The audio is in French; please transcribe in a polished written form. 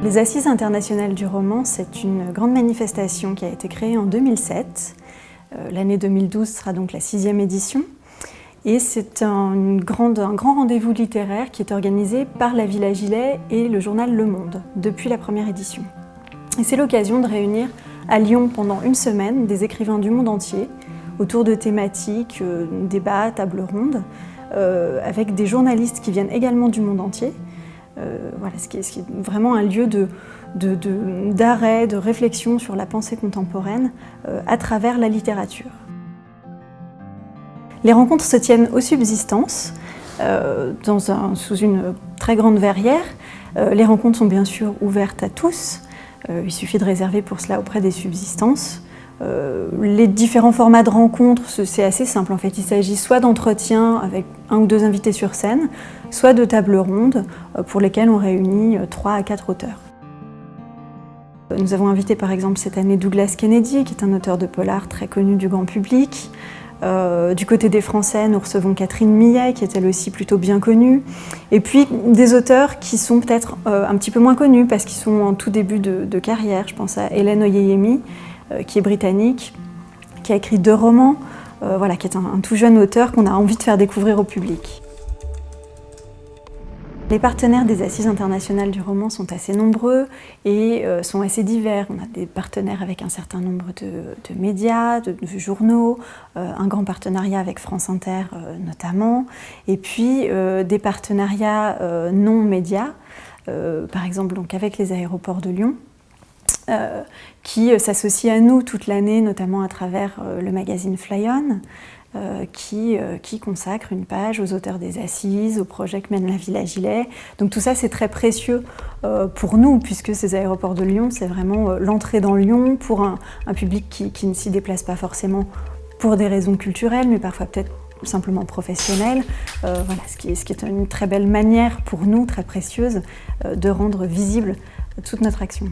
Les Assises internationales du roman, c'est une grande manifestation qui a été créée en 2007. L'année 2012 sera donc la 6e édition. Et c'est un grand rendez-vous littéraire qui est organisé par la Villa Gilet et le journal Le Monde depuis la première édition. Et c'est l'occasion de réunir à Lyon pendant une semaine des écrivains du monde entier autour de thématiques, débats, tables rondes, avec des journalistes qui viennent également du monde entier. Voilà, ce qui est vraiment un lieu d'arrêt, de réflexion sur la pensée contemporaine à travers la littérature. Les rencontres se tiennent aux Subsistances, sous une très grande verrière. Les rencontres sont bien sûr ouvertes à tous. Il suffit de réserver pour cela auprès des Subsistances. Les différents formats de rencontres, c'est assez simple en fait. Il s'agit soit d'entretiens avec 1 ou 2 invités sur scène, soit de tables rondes pour lesquelles on réunit 3 à 4 auteurs. Nous avons invité par exemple cette année Douglas Kennedy, qui est un auteur de polar très connu du grand public. Du côté des Français, nous recevons Catherine Millet, qui est elle aussi plutôt bien connue. Et puis des auteurs qui sont peut-être un petit peu moins connus parce qu'ils sont en tout début de carrière. Je pense à Hélène Oyeyemi, qui est britannique, qui a écrit 2 romans, voilà, qui est un tout jeune auteur qu'on a envie de faire découvrir au public. Les partenaires des Assises internationales du roman sont assez nombreux et sont assez divers. On a des partenaires avec un certain nombre de médias, de journaux, un grand partenariat avec France Inter notamment, et puis des partenariats non médias, par exemple donc avec les aéroports de Lyon, qui s'associe à nous toute l'année, notamment à travers le magazine Fly On, qui consacre une page aux auteurs des Assises, aux projets que mène la Villa Gilet. Donc tout ça, c'est très précieux pour nous, puisque ces aéroports de Lyon, c'est vraiment l'entrée dans Lyon pour un public qui ne s'y déplace pas forcément pour des raisons culturelles, mais parfois peut-être simplement professionnelles. Voilà, ce qui est une très belle manière pour nous, très précieuse, de rendre visible toute notre action.